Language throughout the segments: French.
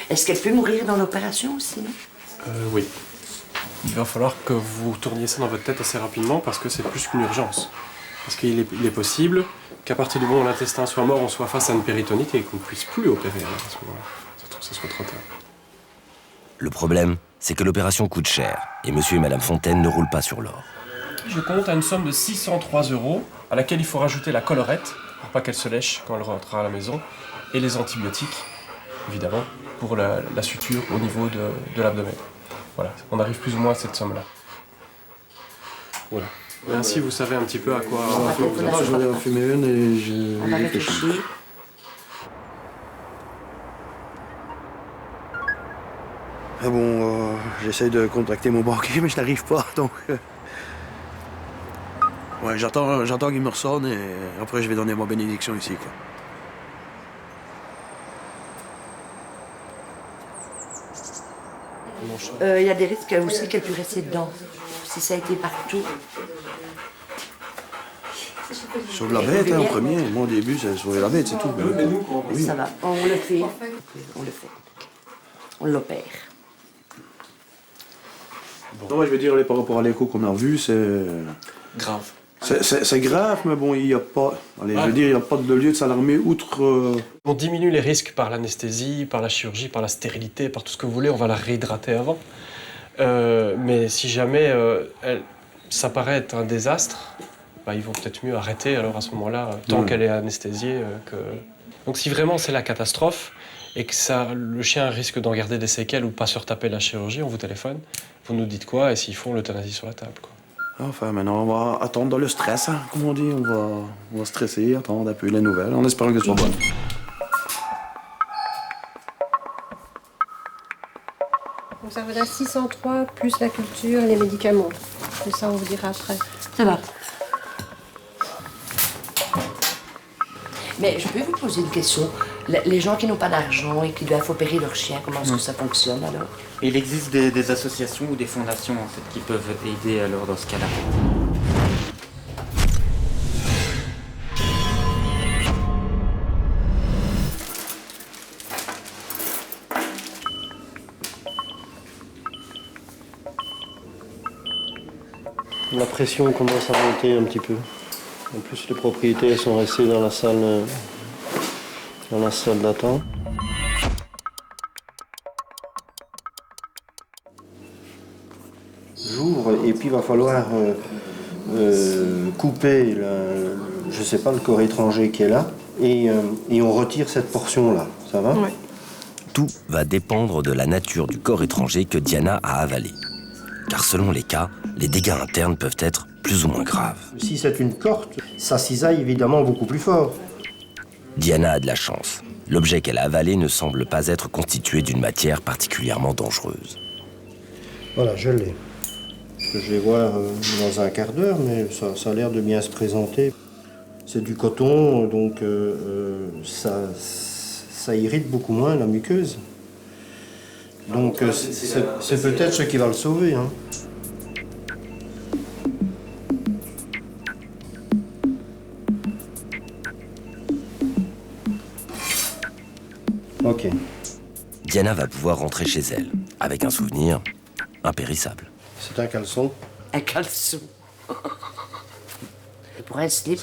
Est-ce qu'elle peut mourir dans l'opération aussi? Oui. Il va falloir que vous tourniez ça dans votre tête assez rapidement parce que c'est plus qu'une urgence. Parce qu'il est possible qu'à partir du moment où l'intestin soit mort, on soit face à une péritonite et qu'on ne puisse plus opérer alors, à ce moment-là. Ça soit trop tard. Le problème, c'est que l'opération coûte cher et monsieur et madame Fontaine ne roulent pas sur l'or. Je compte à une somme de 603 € à laquelle il faut rajouter la collerette pour pas qu'elle se lèche quand elle rentrera à la maison et les antibiotiques, évidemment, pour la suture au niveau de l'abdomen. Voilà, on arrive plus ou moins à cette somme-là. Voilà. Et ainsi, vous savez un petit peu à quoi... Je vais en fumer une et j'ai... On va réfléchir. Ah bon, j'essaie de contacter mon banquier, mais je n'arrive pas, donc... Ouais, j'attends qu'il me ressonne et après je vais donner ma bénédiction ici, quoi. Il y a des risques aussi qu'elle puisse rester dedans. Si ça a été partout. Sauve la bête, en premier. Moi, au début, c'est sauver la bête, c'est tout. Oui. Ça va, on le fait. On le fait. On l'opère. Non, moi, je veux dire, par rapport à l'écho qu'on a vu, c'est... Grave. C'est grave, mais bon, il n'y a pas... Allez, je veux dire, il n'y a pas de lieu de s'alarmer outre... On diminue les risques par l'anesthésie, par la chirurgie, par la stérilité, par tout ce que vous voulez. On va la réhydrater avant. Mais si jamais ça paraît être un désastre, ils vont peut-être mieux arrêter alors à ce moment-là, tant qu'elle est anesthésiée. Donc si vraiment c'est la catastrophe et que le chien risque d'en garder des séquelles ou pas surtaper la chirurgie, on vous téléphone, vous nous dites quoi et s'il faut, on l'euthanasie sur la table, quoi. Enfin, maintenant, on va attendre dans le stress, hein, comme on dit. On va stresser, attendre un peu les nouvelles, en espérant qu'elles soient bonnes. Donc ça va à 603 plus la culture et les médicaments. Mais ça, on vous dira après. Ça va. Mais je peux vous poser une question. Les gens qui n'ont pas d'argent et qui doivent opérer leur chien, comment est-ce que ça fonctionne alors? Il existe des associations ou des fondations en fait, qui peuvent aider alors dans ce cas-là. La pression commence à monter un petit peu. En plus, les propriétaires sont restés dans la salle d'attente. J'ouvre et puis il va falloir couper, je sais pas, le corps étranger qui est là et on retire cette portion-là. Ça va? Oui. Tout va dépendre de la nature du corps étranger que Diana a avalé. Car selon les cas, les dégâts internes peuvent être plus ou moins graves. Si c'est une corte, ça cisaille évidemment beaucoup plus fort. Diana a de la chance. L'objet qu'elle a avalé ne semble pas être constitué d'une matière particulièrement dangereuse. Voilà, je l'ai. Je vais voir dans un quart d'heure, mais ça a l'air de bien se présenter. C'est du coton, donc ça irrite beaucoup moins la muqueuse. Donc c'est peut-être ce qui va le sauver, hein. Ok. Diana va pouvoir rentrer chez elle, avec un souvenir impérissable. C'est un caleçon. Un caleçon. Pour un slip,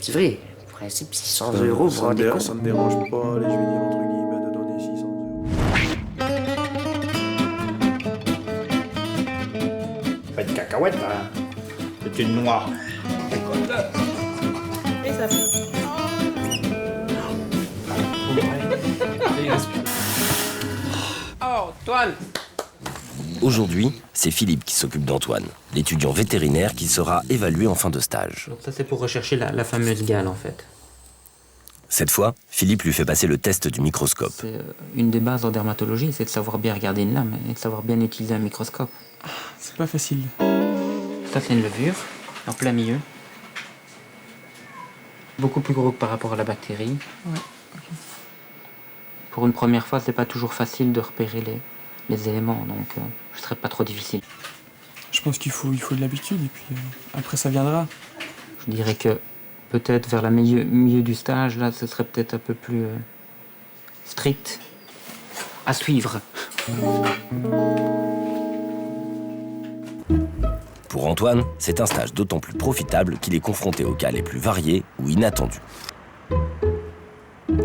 c'est vrai. Pour un slip, 600 €, vous vous rendez compte? Ça ne dérange pas, allez, je vais dire entre guillemets, de donner 600 €. Pas de cacahuètes, hein. C'est une noix. Et ça fait. Oh, Antoine! Aujourd'hui, c'est Philippe qui s'occupe d'Antoine, l'étudiant vétérinaire qui sera évalué en fin de stage. Donc ça c'est pour rechercher la fameuse gale en fait. Cette fois, Philippe lui fait passer le test du microscope. C'est une des bases en dermatologie, c'est de savoir bien regarder une lame et de savoir bien utiliser un microscope. C'est pas facile. Ça c'est une levure, en plein milieu. Beaucoup plus gros que par rapport à la bactérie. Ouais. Pour une première fois, c'est pas toujours facile de repérer les éléments, donc ce serait pas trop difficile. Je pense qu'il faut de l'habitude et puis après ça viendra. Je dirais que peut-être vers le milieu du stage, là, ce serait peut-être un peu plus strict. À suivre. Pour Antoine, c'est un stage d'autant plus profitable qu'il est confronté aux cas les plus variés ou inattendus.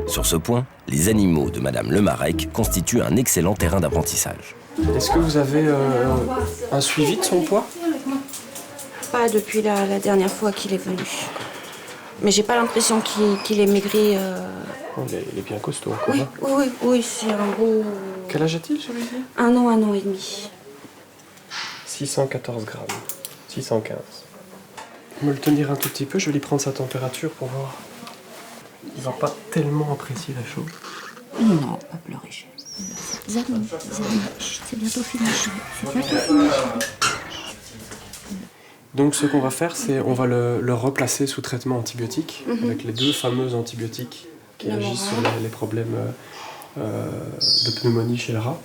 Sur ce point, les animaux de Madame Lemarec constituent un excellent terrain d'apprentissage. Est-ce que vous avez un suivi de son poids? Pas depuis la dernière fois qu'il est venu. Mais j'ai pas l'impression qu'il ait maigri. Oh, il est bien costaud encore. Oui, oui, c'est un gros... Quel âge a-t-il celui-ci? 1 an et demi. 614 grammes. 615. Me le tenir un tout petit peu, je vais lui prendre sa température pour voir. Il va pas tellement apprécier la chose. Non, pas pleurer. Zane, c'est bientôt fini. C'est bientôt fini. Donc ce qu'on va faire, c'est on va le replacer sous traitement antibiotique, avec les 2 fameux antibiotiques qui agissent sur les problèmes de pneumonie chez le rat.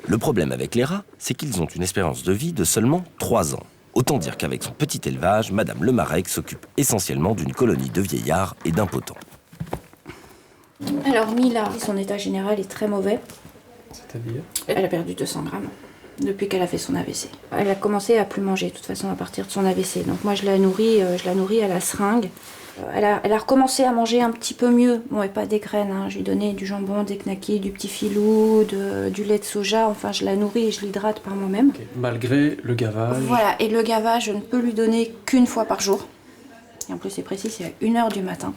Le problème avec les rats, c'est qu'ils ont une espérance de vie de seulement 3 ans. Autant dire qu'avec son petit élevage, Madame Lemarec s'occupe essentiellement d'une colonie de vieillards et d'impotents. Alors Mila, son état général est très mauvais. C'est-à-dire? Elle a perdu 200 grammes depuis qu'elle a fait son AVC. Elle a commencé à plus manger de toute façon à partir de son AVC. Donc moi je la nourris à la seringue. Elle a recommencé à manger un petit peu mieux. Bon, et pas des graines, hein. Je lui donnais du jambon, des knackis, du petit filou, du lait de soja. Enfin, je la nourris et je l'hydrate par moi-même. Okay. Malgré le gavage. Voilà, et le gavage, je ne peux lui donner qu'une fois par jour. Et en plus, c'est précis, c'est à 1h du matin.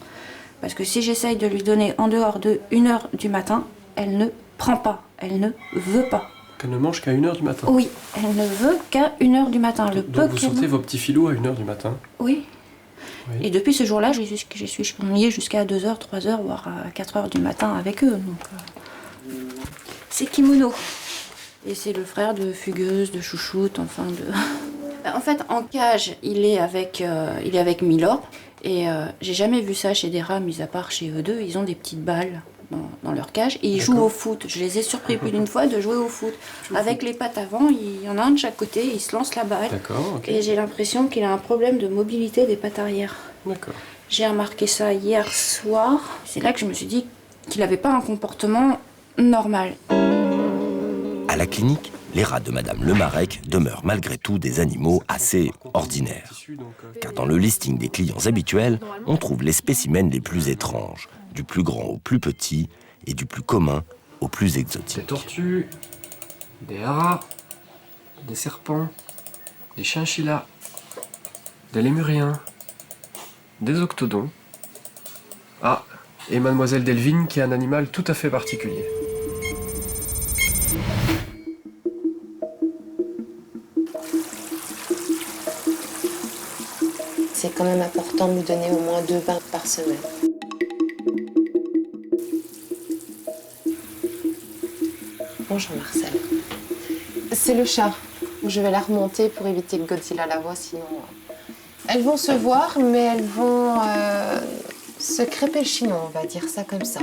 Parce que si j'essaye de lui donner en dehors de 1h du matin, elle ne prend pas, elle ne veut pas. Qu'elle ne mange qu'à 1h du matin? Oui, elle ne veut qu'à 1h du matin. Donc vous sortez vos petits filous à 1h du matin? Oui. Oui. Et depuis ce jour-là, je suis chemillée jusqu'à 2h, 3h, voire à 4h du matin avec eux. Donc, c'est Kimono. Et c'est le frère de Fugueuse, de Chouchoute, enfin de... En fait, en cage, il est avec Milor. Et j'ai jamais vu ça chez des rats, mis à part chez eux deux. Ils ont des petites balles dans leur cage et ils jouent au foot. Je les ai surpris plus d'une fois de jouer au foot. Avec les pattes avant, il y en a un de chaque côté, il se lance la balle. Okay. Et j'ai l'impression qu'il a un problème de mobilité des pattes arrière. D'accord. J'ai remarqué ça hier soir. C'est là que je me suis dit qu'il n'avait pas un comportement normal. À la clinique, les rats de Madame Lemarec demeurent malgré tout des animaux assez ordinaires. Car dans le listing des clients habituels, on trouve les spécimens les plus étranges, du plus grand au plus petit et du plus commun au plus exotique. Des tortues, des haras, des serpents, des chinchillas, des lémuriens, des octodons. Ah, et Mademoiselle Delvine qui est un animal tout à fait particulier. C'est quand même important de lui donner au moins 2 bains par semaine. Bonjour Marcel. C'est le chat. Je vais la remonter pour éviter que Godzilla la voie, sinon... Elles vont se voir, mais elles vont se crêper le chignon, on va dire ça comme ça.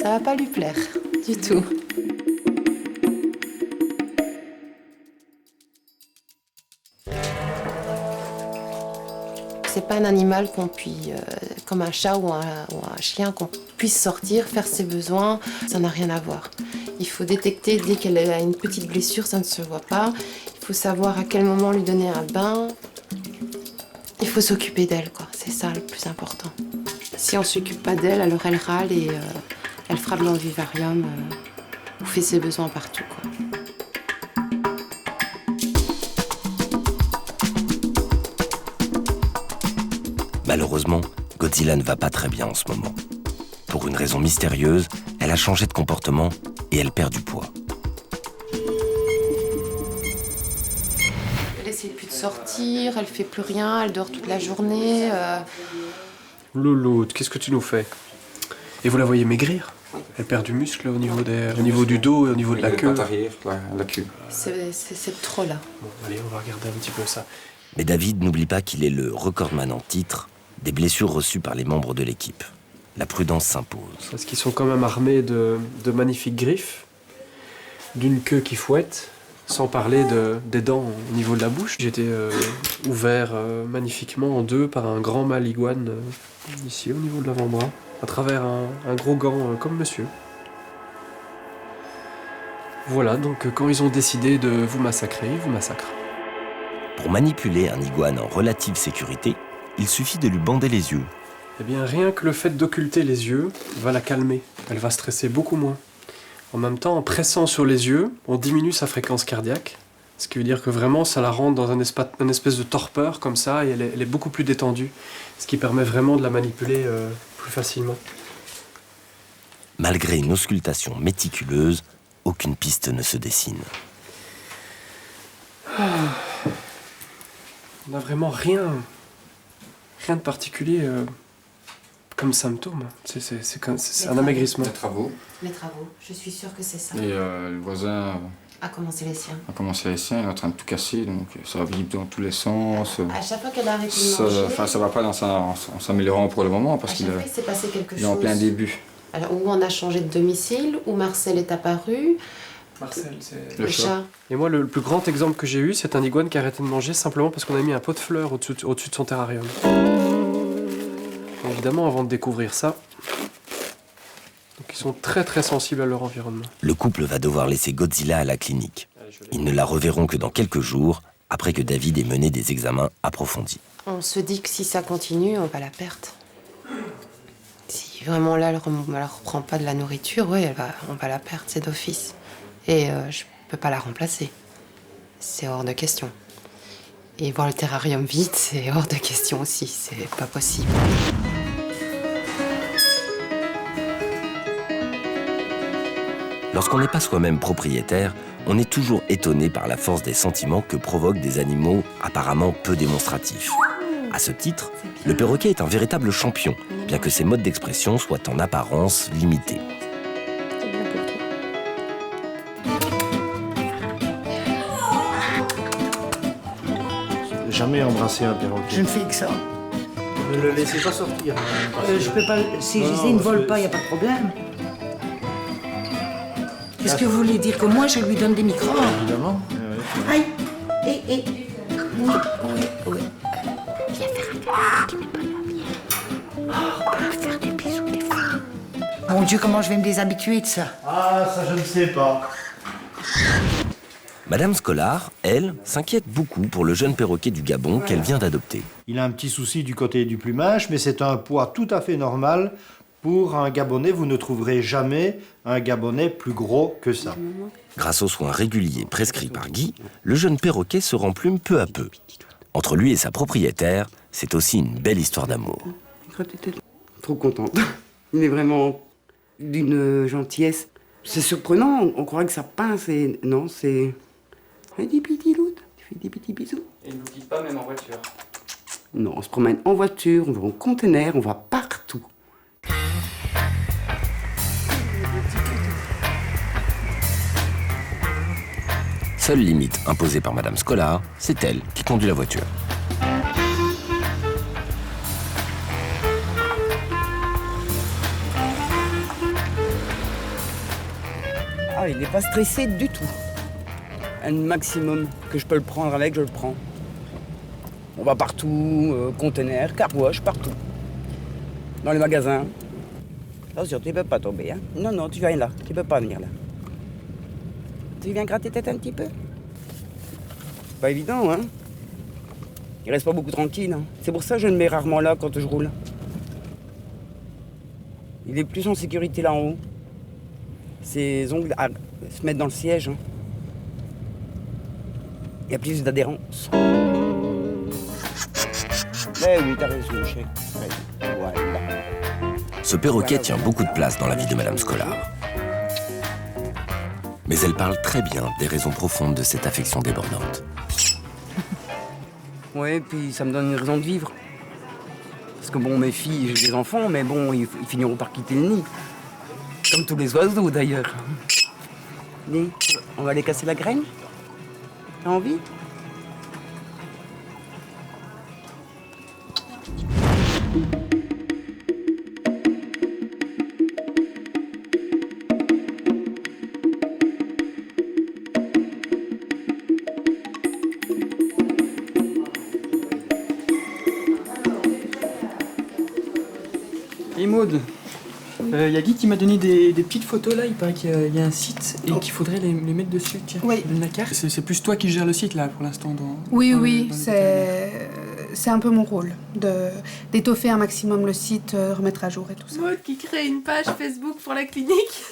Ça va pas lui plaire, du tout. C'est pas un animal qu'on puisse, comme un chat ou un chien, qu'on puisse sortir, faire ses besoins, ça n'a rien à voir. Il faut détecter dès qu'elle a une petite blessure, ça ne se voit pas. Il faut savoir à quel moment lui donner un bain. Il faut s'occuper d'elle, quoi. C'est ça le plus important. Si on s'occupe pas d'elle, alors elle râle et elle frappe dans le vivarium ou fait ses besoins partout, quoi. Malheureusement, Godzilla ne va pas très bien en ce moment. Pour une raison mystérieuse, elle a changé de comportement et elle perd du poids. Elle essaie plus de sortir, elle fait plus rien, elle dort toute la journée. Louloute, qu'est-ce que tu nous fais? Et vous la voyez maigrir? Elle perd du muscle au niveau du dos et au niveau de la queue. La queue. C'est trop là. Bon, allez, on va regarder un petit peu ça. Mais David n'oublie pas qu'il est le recordman en titre des blessures reçues par les membres de l'équipe. La prudence s'impose. Parce qu'ils sont quand même armés de magnifiques griffes, d'une queue qui fouette, Sans parler des dents au niveau de la bouche. J'ai été ouvert magnifiquement en deux par un grand mâle iguane ici au niveau de l'avant-bras, à travers un gros gant comme monsieur. Voilà, donc quand ils ont décidé de vous massacrer, ils vous massacrent. Pour manipuler un iguane en relative sécurité, il suffit de lui bander les yeux. Eh bien, rien que le fait d'occulter les yeux va la calmer. Elle va stresser beaucoup moins. En même temps, en pressant sur les yeux, on diminue sa fréquence cardiaque. Ce qui veut dire que vraiment, ça la rend dans un espèce de torpeur comme ça, et elle est beaucoup plus détendue. Ce qui permet vraiment de la manipuler plus facilement. Malgré une auscultation méticuleuse, aucune piste ne se dessine. On n'a vraiment rien de particulier comme symptôme. C'est un amaigrissement. Les travaux. Les travaux, je suis sûre que c'est ça. Et le voisin A commencé les siens. a commencé les siens, il est en train de tout casser, donc ça vibre dans tous les sens. À chaque fois qu'elle a arrêté de manger... Ça va pas en s'améliorant pour le moment, parce qu'il il s'est passé quelque chose. est en plein début. Alors, où on a changé de domicile, où Marcel est apparu. Marcel, c'est le chat. Et moi, le plus grand exemple que j'ai eu, c'est un iguane qui a arrêté de manger simplement parce qu'on a mis un pot de fleurs au-dessus de son terrarium. Évidemment, avant de découvrir ça, donc ils sont très très sensibles à leur environnement. Le couple va devoir laisser Godzilla à la clinique. Ils ne la reverront que dans quelques jours, après que David ait mené des examens approfondis. On se dit que si ça continue, on va la perdre. Si vraiment là, elle reprend pas de la nourriture, oui, on va la perdre, c'est d'office. Et je peux pas la remplacer. C'est hors de question. Et voir le terrarium vide, c'est hors de question aussi, c'est pas possible. Lorsqu'on n'est pas soi-même propriétaire, on est toujours étonné par la force des sentiments que provoquent des animaux apparemment peu démonstratifs. À ce titre, le perroquet est un véritable champion, bien que ses modes d'expression soient en apparence limités. Jamais embrasser un perroquet. Je ne fais que ça. Ne le laissez pas sortir. Je peux pas. Si je dis il ne vole pas, il n'y a pas de problème. Qu'est-ce que vous voulez dire? Que moi, je lui donne des microbes? Évidemment. Aïe! Oui, oui. Viens faire un câlin qui n'est pas la mienne. Oh, on peut faire des bisous des fois. Mon Dieu, comment je vais me déshabituer de ça? Ah, ça, je ne sais pas. Madame Scolar, elle, s'inquiète beaucoup pour le jeune perroquet du Gabon qu'elle vient d'adopter. Il a un petit souci du côté du plumage, mais c'est un poids tout à fait normal. Pour un Gabonais, vous ne trouverez jamais un Gabonais plus gros que ça. Grâce aux soins réguliers prescrits par Guy, le jeune perroquet se remplume peu à peu. Entre lui et sa propriétaire, c'est aussi une belle histoire d'amour. Trop contente. Il est vraiment d'une gentillesse. C'est surprenant, on croirait que ça pince et non, c'est... Un petit loup, tu fais des petits bisous. Et il ne vous quitte pas même en voiture? Non, on se promène en voiture, on va en conteneur, on va partout. Seule limite imposée par Madame Scolar, c'est elle qui conduit la voiture. Ah, il n'est pas stressé du tout. Un maximum que je peux le prendre avec, je le prends. On va partout, conteneur, car wash, partout. Dans les magasins. Attention, tu ne peux pas tomber, hein. Non, non, tu viens là, tu ne peux pas venir là. Tu viens gratter tête un petit peu? Pas évident, hein. Il reste pas beaucoup tranquille, hein. C'est pour ça que je le mets rarement là quand je roule. Il est plus en sécurité là en haut. Ses ongles à se mettre dans le siège. Hein. Il y a plus d'adhérence. Eh oui, t'as raison, chef. Voilà. Ce perroquet tient beaucoup de place dans la vie de Madame Scolar. Mais elle parle très bien des raisons profondes de cette affection débordante. Ouais, puis ça me donne une raison de vivre. Parce que bon, mes filles, j'ai des enfants, mais bon, ils finiront par quitter le nid. Comme tous les oiseaux d'ailleurs. Allez, on va aller casser la graine? T'as envie? Et Maud, y a Guy qui m'a donné des petites photos là, il paraît qu'il y a un site et qu'il faudrait les mettre dessus. Tiens, oui. Donne la carte. C'est plus toi qui gères le site là pour l'instant. Oui, c'est un peu mon rôle d'étoffer un maximum le site, remettre à jour et tout ça. Maud qui crée une page Facebook pour la clinique.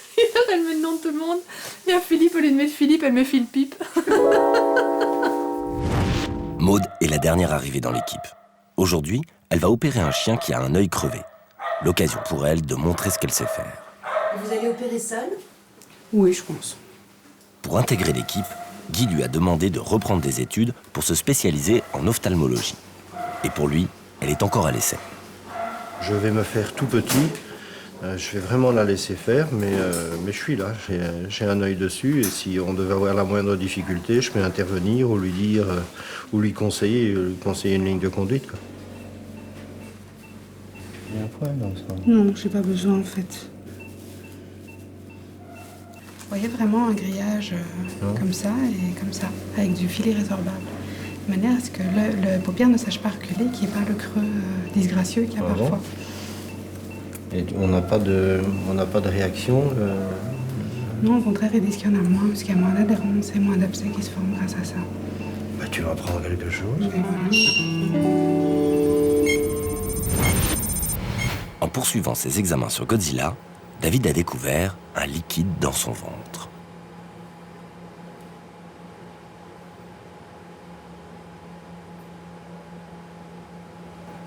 Elle met le nom de tout le monde. Il y a Philippe, au lieu de mettre Philippe, elle met Philippe Pipe. Maud est la dernière arrivée dans l'équipe. Aujourd'hui, elle va opérer un chien qui a un œil crevé. L'occasion pour elle de montrer ce qu'elle sait faire. Vous allez opérer seule? Oui, je pense. Pour intégrer l'équipe, Guy lui a demandé de reprendre des études pour se spécialiser en ophtalmologie. Et pour lui, elle est encore à l'essai. Je vais me faire tout petit. Je vais vraiment la laisser faire, mais je suis là. J'ai un œil dessus et si on devait avoir la moindre difficulté, je peux intervenir ou lui dire, ou lui conseiller une ligne de conduite, quoi. Il y a un poil dans ça. Non, j'ai pas besoin en fait. Vous voyez vraiment un grillage comme ça et comme ça, avec du filet résorbable. De manière à ce que le paupière ne sache pas reculer, qu'il n'y ait pas le creux disgracieux qu'il y a parfois. Bon. Et on n'a pas de réaction Non, au contraire, ils disent qu'il y en a moins, parce qu'il y a moins d'adhérence et moins d'abcès qui se forment grâce à ça. Bah, tu vas prendre quelque chose. Et voilà. En poursuivant ses examens sur Godzilla, David a découvert un liquide dans son ventre.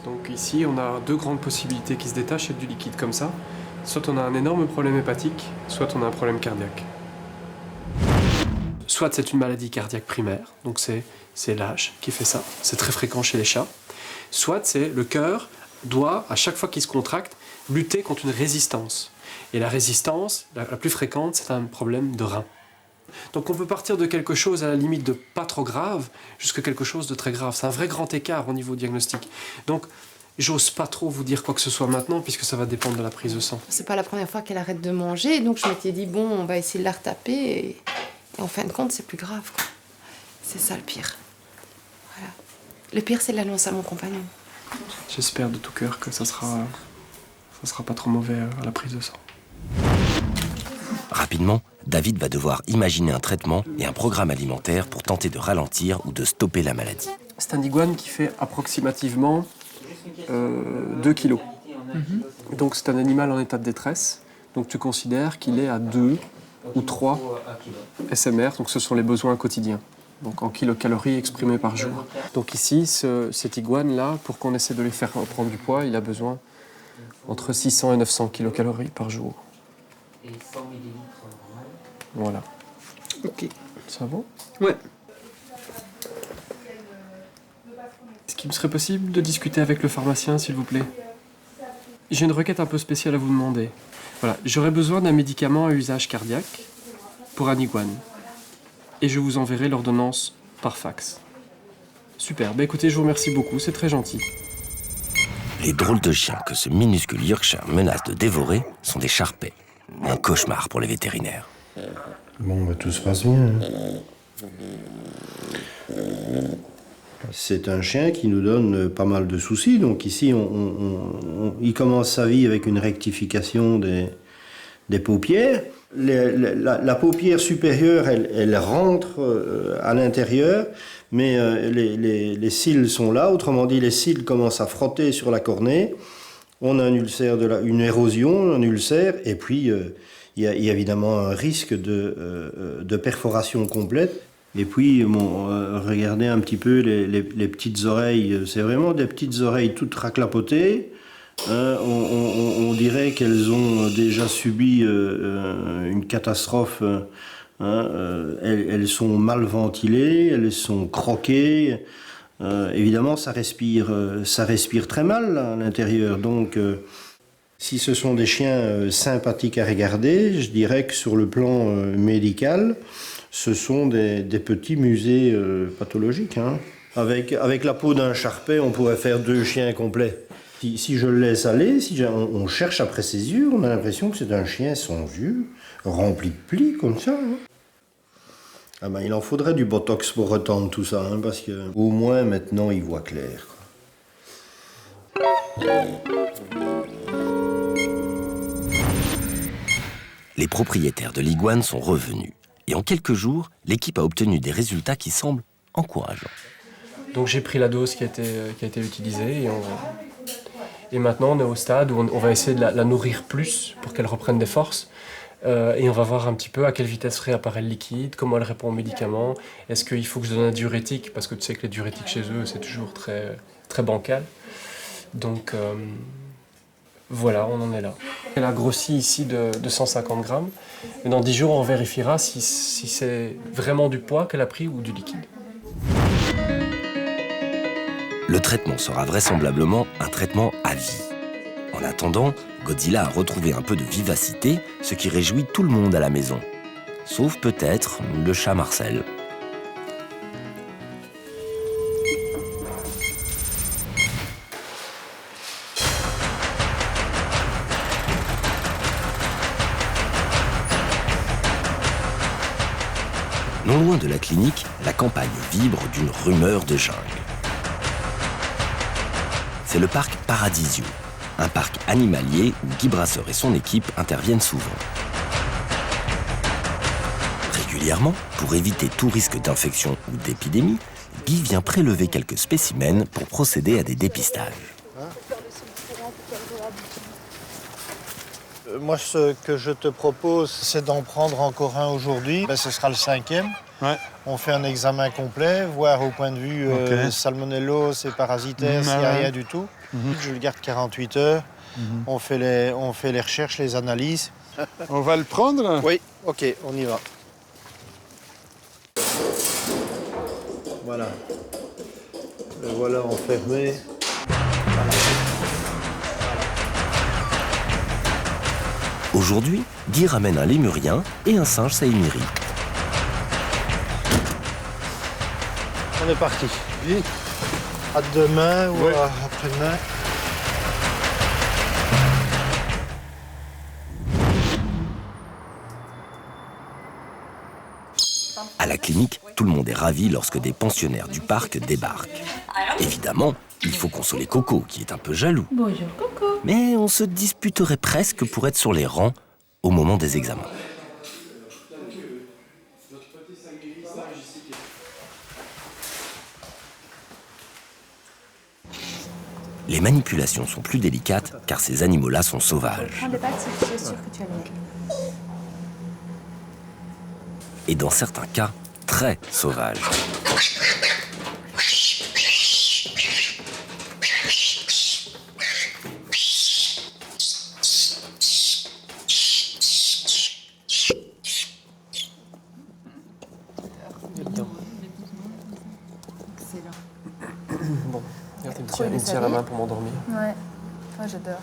Donc ici, on a deux grandes possibilités qui se détachent avec du liquide comme ça. Soit on a un énorme problème hépatique, soit on a un problème cardiaque. Soit c'est une maladie cardiaque primaire, donc c'est l'âge qui fait ça, c'est très fréquent chez les chats. Soit c'est le cœur doit, à chaque fois qu'il se contracte, lutter contre une résistance. Et la résistance, la plus fréquente, c'est un problème de rein. Donc on peut partir de quelque chose à la limite de pas trop grave jusqu'à quelque chose de très grave. C'est un vrai grand écart au niveau diagnostic. Donc j'ose pas trop vous dire quoi que ce soit maintenant puisque ça va dépendre de la prise de sang. C'est pas la première fois qu'elle arrête de manger, donc je m'étais dit bon, on va essayer de la retaper et en fin de compte c'est plus grave, quoi. C'est ça le pire. Voilà. Le pire c'est de l'annonce à mon compagnon. J'espère de tout cœur que ça sera pas trop mauvais à la prise de sang. Rapidement, David va devoir imaginer un traitement et un programme alimentaire pour tenter de ralentir ou de stopper la maladie. C'est un iguane qui fait approximativement 2 kilos. Donc c'est un animal en état de détresse. Donc tu considères qu'il est à 2 ou 3 SMR, donc ce sont les besoins quotidiens. Donc en kilocalories exprimés par jour. Donc ici, cet iguane-là, pour qu'on essaie de lui faire prendre du poids, il a besoin entre 600 et 900 kilocalories par jour. Voilà. Ok. Ça va? Ouais. Est-ce qu'il me serait possible de discuter avec le pharmacien, s'il vous plaît? J'ai une requête un peu spéciale à vous demander. Voilà, j'aurais besoin d'un médicament à usage cardiaque pour un iguane. Et je vous enverrai l'ordonnance par fax. Super, bah écoutez, je vous remercie beaucoup, c'est très gentil. Les drôles de chiens que ce minuscule Yorkshire menace de dévorer sont des charpets. Un cauchemar pour les vétérinaires. Bon, bah, tout se passe bien. C'est un chien qui nous donne pas mal de soucis. Donc ici, il commence sa vie avec une rectification des paupières. La paupière supérieure, elle rentre à l'intérieur, mais les cils sont là. Autrement dit, les cils commencent à frotter sur la cornée. On a un ulcère, une érosion, un ulcère, et puis il y a évidemment un risque de perforation complète. Et puis, regardez un petit peu les petites oreilles. C'est vraiment des petites oreilles toutes raclapotées. On dirait qu'elles ont déjà subi une catastrophe. Elles sont mal ventilées, elles sont croquées. Évidemment, ça respire très mal là, à l'intérieur. Donc, si ce sont des chiens sympathiques à regarder, je dirais que sur le plan médical, ce sont des petits musées pathologiques. Hein. Avec la peau d'un charpet, on pourrait faire 2 chiens complets. Si je le laisse aller, on cherche après ses yeux, on a l'impression que c'est un chien sans yeux, rempli de plis comme ça. Hein. Ah ben, il en faudrait du botox pour retendre tout ça, hein, parce que au moins maintenant il voit clair. Quoi. les propriétaires de l'iguane sont revenus. Et en quelques jours, l'équipe a obtenu des résultats qui semblent encourageants. Donc j'ai pris la dose qui a été utilisée et maintenant on est au stade où on va essayer de la nourrir plus pour qu'elle reprenne des forces. Et on va voir un petit peu à quelle vitesse réapparaît le liquide, comment elle répond aux médicaments. Est-ce qu'il faut que je donne un diurétique? Parce que tu sais que les diurétiques chez eux, c'est toujours très, très bancal. Donc voilà, on en est là. Elle a grossi ici de 150 grammes. Et dans 10 jours, on vérifiera si c'est vraiment du poids qu'elle a pris ou du liquide. Le traitement sera vraisemblablement un traitement à vie. En attendant, Godzilla a retrouvé un peu de vivacité, ce qui réjouit tout le monde à la maison. Sauf peut-être le chat Marcel. Non loin de la clinique, la campagne vibre d'une rumeur de jungle. C'est le parc Paradisio, un parc animalier où Guy Brasseur et son équipe interviennent souvent. Régulièrement, pour éviter tout risque d'infection ou d'épidémie, Guy vient prélever quelques spécimens pour procéder à des dépistages. Moi, ce que je te propose, c'est d'en prendre encore un aujourd'hui. Ce sera le 5e. Ouais. On fait un examen complet, voir au point de vue salmonellose et parasitaire, s'il n'y a rien du tout. Je le garde 48 heures. On fait les recherches, les analyses. On va le prendre? Oui, ok, on y va. Voilà. Le voilà enfermé. Aujourd'hui, Guy ramène un lémurien et un singe saïmiri. On est parti. Vite. À demain ou à après-demain. À la clinique, tout le monde est ravi lorsque des pensionnaires du parc débarquent. Évidemment, il faut consoler Coco, qui est un peu jaloux. Bonjour Coco. Mais on se disputerait presque pour être sur les rangs au moment des examens. Les manipulations sont plus délicates car ces animaux-là sont sauvages. Prends des pattes, c'est sûr que tu as le... Et dans certains cas, très sauvages. Bon, regarde, il me tient la main pour m'endormir. Ouais, moi j'adore.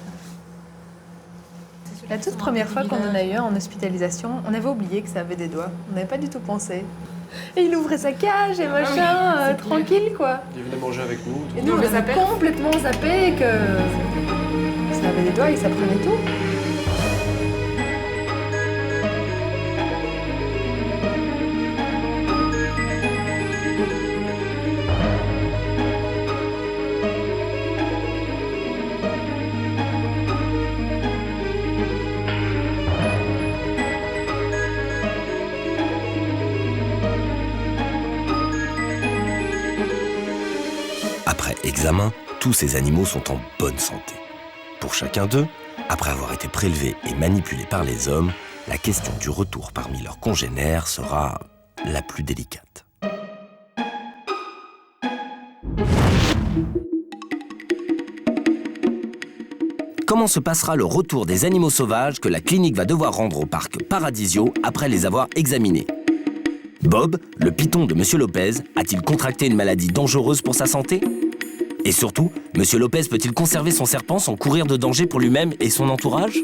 La toute première fois qu'on en a eu en hospitalisation, on avait oublié que ça avait des doigts. On n'avait pas du tout pensé. Et il ouvrait sa cage et machin, tranquille quoi. Il venait manger avec nous. Et nous on avait complètement zappé que ça avait des doigts et ça prenait tout. Après examen, tous ces animaux sont en bonne santé. Pour chacun d'eux, après avoir été prélevés et manipulés par les hommes, la question du retour parmi leurs congénères sera la plus délicate. Comment se passera le retour des animaux sauvages que la clinique va devoir rendre au parc Paradisio après les avoir examinés? Bob, le python de Monsieur Lopez, a-t-il contracté une maladie dangereuse pour sa santé? Et surtout, Monsieur Lopez peut-il conserver son serpent sans courir de danger pour lui-même et son entourage?